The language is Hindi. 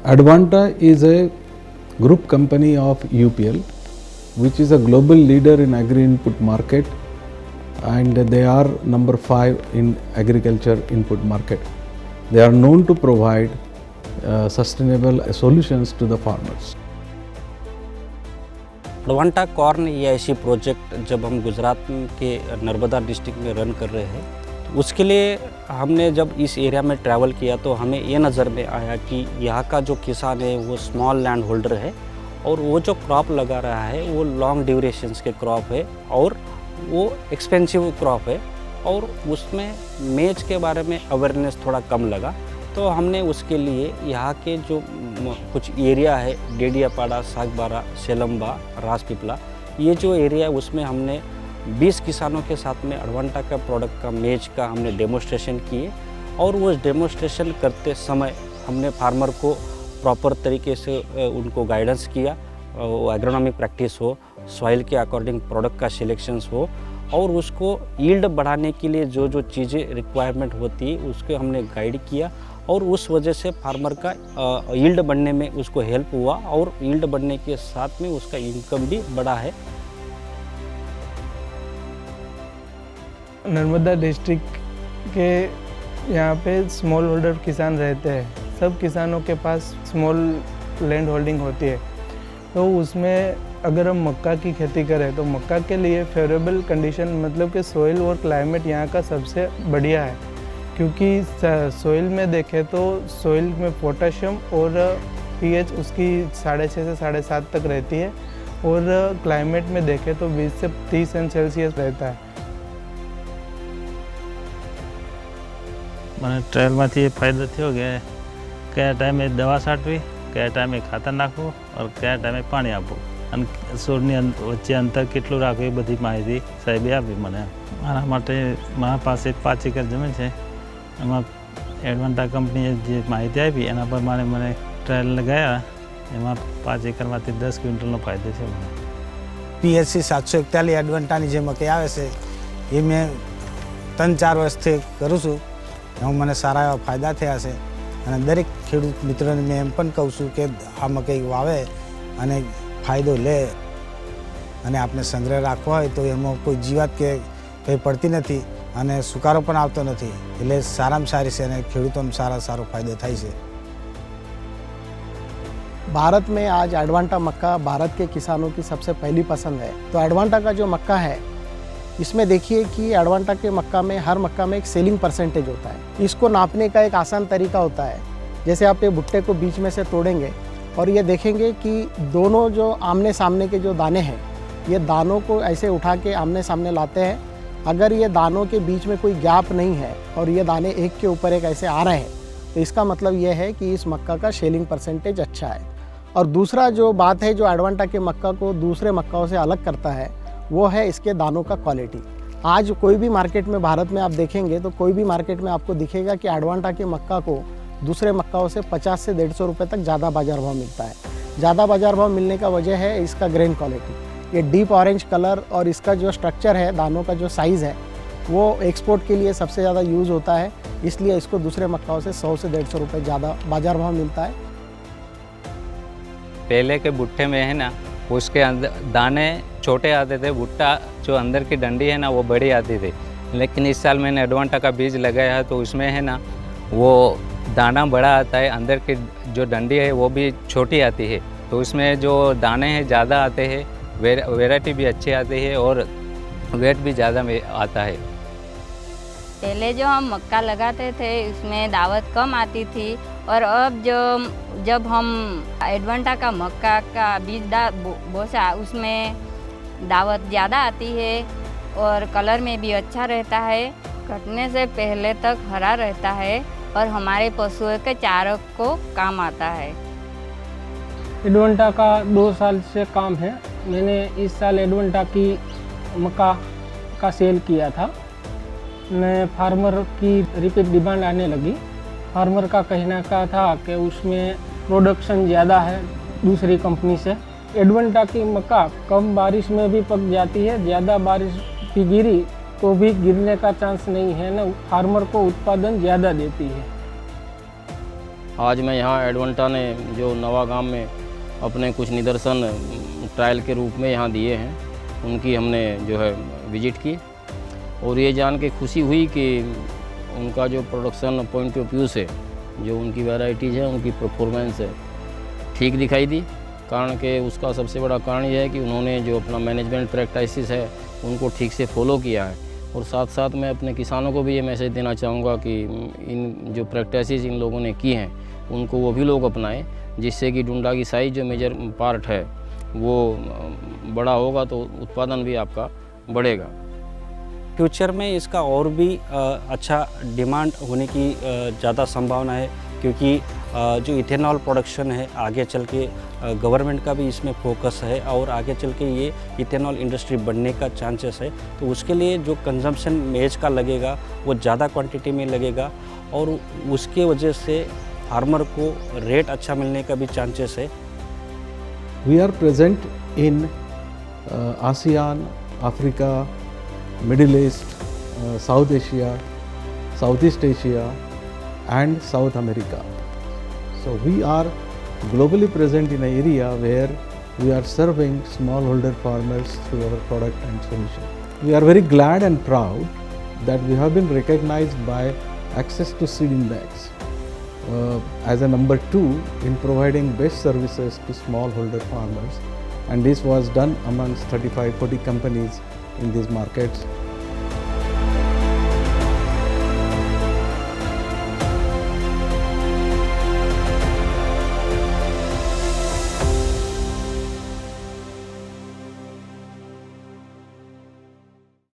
Advanta is a group company of UPL, which is a global leader in agri input market, and they are number 5 in agriculture input market. They are known to provide sustainable solutions to the farmers. Advanta corn ये ऐसी प्रोजेक्ट जब हम गुजरात के नर्मदा डिस्ट्रिक्ट में रन कर रहे हैं, तो उसके लिए हमने जब इस एरिया में ट्रैवल किया तो हमें ये नज़र में आया कि यहाँ का जो किसान है वो स्मॉल लैंड होल्डर है और वो जो क्रॉप लगा रहा है वो लॉन्ग ड्यूरेशंस के क्रॉप है और वो एक्सपेंसिव क्रॉप है और उसमें मेज के बारे में अवेयरनेस थोड़ा कम लगा। तो हमने उसके लिए यहाँ के जो कुछ एरिया है डेडियापाड़ा, सागबारा, सेलम्बा, राजपीपला, ये जो एरिया है उसमें हमने 20 किसानों के साथ में एडवांटा का प्रोडक्ट का मेज का हमने डेमोस्ट्रेशन किए और वो डेमोस्ट्रेशन करते समय हमने फार्मर को प्रॉपर तरीके से उनको गाइडेंस किया, एग्रोनॉमिक प्रैक्टिस हो, सॉइल के अकॉर्डिंग प्रोडक्ट का सिलेक्शंस हो और उसको यील्ड बढ़ाने के लिए जो जो चीज़ें रिक्वायरमेंट होती है उसको हमने गाइड किया और उस वजह से फार्मर का यील्ड बढ़ने में उसको हेल्प हुआ और यील्ड बढ़ने के साथ में उसका इनकम भी बढ़ा है। नर्मदा डिस्ट्रिक्ट के यहाँ पे स्मॉल होल्डर किसान रहते हैं। सब किसानों के पास स्मॉल लैंड होल्डिंग होती है, तो उसमें अगर हम मक्का की खेती करें तो मक्का के लिए फेवरेबल कंडीशन मतलब कि सोइल और क्लाइमेट यहाँ का सबसे बढ़िया है, क्योंकि सोइल में देखें तो सोइल में पोटेशियम और पीएच उसकी 6.5 से 7.5 तक रहती है और क्लाइमेट में देखें तो 20 से 30 सेल्सियस रहता है। મને ટ્રાયલમાંથી એ ફાયદો થયો કે કયા ટાઈમે દવા છાંટવી, કયા ટાઈમે ખાતર નાખવું और કયા ટાઈમે પાણી આપવું અને છોડની વચ્ચે અંતર કેટલું રાખવું એ બધી માહિતી સાહેબે આપી મને। મારા માટે મારા પાસે 5 એકર જમીન છે, એમાં એડવાન્ટા કંપનીએ જે માહિતી આપી એના પ્રમાણે મને ટ્રાયલ લગાવ્યા, એમાં 5 એકરમાંથી 10 ક્વિન્ટલનો ફાયદો છે મને। PHC 741 એડવાન્ટાની જે મકાઈ આવે છે એ મેં 3-4 વર્ષથી કરું છું, એમાં મને સારા એવા ફાયદા થયા છે અને દરેક ખેડૂત મિત્રોને મેં એમ પણ કહું છું કે આ મકાઈ વાવે અને ફાયદો લે અને આપણે સંગ્રહ રાખવો હોય તો એમાં કોઈ જીવાત કે કંઈ પડતી નથી અને સુકારો પણ આવતો નથી, એટલે સારામાં સારી છે અને ખેડૂતોને સારો फायदो થાય છે। भारत में आज एडवांटा मक्का भारत के किसानों की सबसे पहली पसंद है। तो एडवांटा का जो मक्का है इसमें देखिए कि एडवांटा के मक्का में हर मक्का में एक सेलिंग परसेंटेज होता है। इसको नापने का एक आसान तरीका होता है, जैसे आप ये भुट्टे को बीच में से तोड़ेंगे और ये देखेंगे कि दोनों जो आमने सामने के जो दाने हैं ये दानों को ऐसे उठा के आमने सामने लाते हैं। अगर ये दानों के बीच में कोई गैप नहीं है और ये दाने एक के ऊपर एक ऐसे आ रहे हैं तो इसका मतलब ये है कि इस मक्का का शेलिंग परसेंटेज अच्छा है। और दूसरा जो बात है जो एडवांटा के मक्का को दूसरे मक्काओं से अलग करता है वो है इसके दानों का क्वालिटी। आज कोई भी मार्केट में भारत में आप देखेंगे तो कोई भी मार्केट में आपको दिखेगा कि एडवांटा के मक्का को दूसरे मक्काओं से 50 से 150 रुपये तक ज़्यादा बाज़ार भाव मिलता है। ज़्यादा बाज़ार भाव मिलने का वजह है इसका ग्रेन क्वालिटी। ये डीप ऑरेंज कलर और इसका जो स्ट्रक्चर है, दानों का जो साइज़ है वो एक्सपोर्ट के लिए सबसे ज़्यादा यूज़ होता है, इसलिए इसको दूसरे मक्काओं से 100 से 150 रुपये ज़्यादा बाज़ार भाव मिलता है। पहले के भुट्टे में है ना उसके अंदर दाने छोटे आते थे, भुट्टा जो अंदर की डंडी है ना वो बड़ी आती थी, लेकिन इस साल मैंने एडवांटा का बीज लगाया है तो उसमें है ना वो दाना बड़ा आता है, अंदर की जो डंडी है वो भी छोटी आती है, तो उसमें जो दाने हैं ज़्यादा आते हैं, वैरायटी भी अच्छी आती है और वेट भी ज़्यादा आता है। पहले जो हम मक्का लगाते थे उसमें दावत कम आती थी और अब जब हम एडवांटा का मक्का का बीज बोसा उसमें दावत ज़्यादा आती है और कलर में भी अच्छा रहता है। कटने से पहले तक हरा रहता है और हमारे पशुओं के चारों को काम आता है। एडवांटा का 2 साल से काम है। मैंने इस साल एडवांटा की मक्का का सेल किया था। मैं फार्मर की रिपीट डिमांड आने लगी। फार्मर का कहना का था कि उसमें प्रोडक्शन ज़्यादा है दूसरी कंपनी से। एडवांटा की मक्का कम बारिश में भी पक जाती है, ज़्यादा बारिश भी गिरी तो भी गिरने का चांस नहीं है ना, फार्मर को उत्पादन ज़्यादा देती है। आज मैं यहाँ एडवांटा ने जो नवा गांव में अपने कुछ निदर्शन ट्रायल के रूप में यहाँ दिए हैं, उनकी हमने जो है विजिट की और ये जान के खुशी हुई कि उनका जो प्रोडक्शन पॉइंट ऑफ व्यू से जो उनकी वैरायटीज़ है, उनकी परफॉर्मेंस है ठीक दिखाई दी। कारण कि उसका सबसे बड़ा कारण यह है कि उन्होंने जो अपना मैनेजमेंट प्रैक्टिसेस है उनको ठीक से फॉलो किया है। और साथ साथ मैं अपने किसानों को भी ये मैसेज देना चाहूँगा कि इन जो प्रैक्टिसेस इन लोगों ने की हैं उनको वो भी लोग अपनाएं, जिससे कि डुंडा की साइज़ जो मेजर पार्ट है वो बड़ा होगा तो उत्पादन भी आपका बढ़ेगा। फ्यूचर में इसका और भी अच्छा डिमांड होने की ज़्यादा संभावना है, क्योंकि जो इथेनॉल प्रोडक्शन है आगे चल के गवर्नमेंट का भी इसमें फोकस है और आगे चल के ये इथेनॉल इंडस्ट्री बढ़ने का चांसेस है। तो उसके लिए जो कंजम्पशन मेज का लगेगा वो ज़्यादा क्वांटिटी में लगेगा और उसके वजह से फार्मर को रेट अच्छा मिलने का भी चांसेस है। We are present in ASEAN, Africa, Middle East, South Asia, Southeast Asia and South America. So we are globally present in an area where we are serving smallholder farmers through our product and solution. We are very glad and proud that we have been recognized by Access to Seed Index as a number 2 in providing best services to smallholder farmers, and this was done amongst 35-40 companies in these markets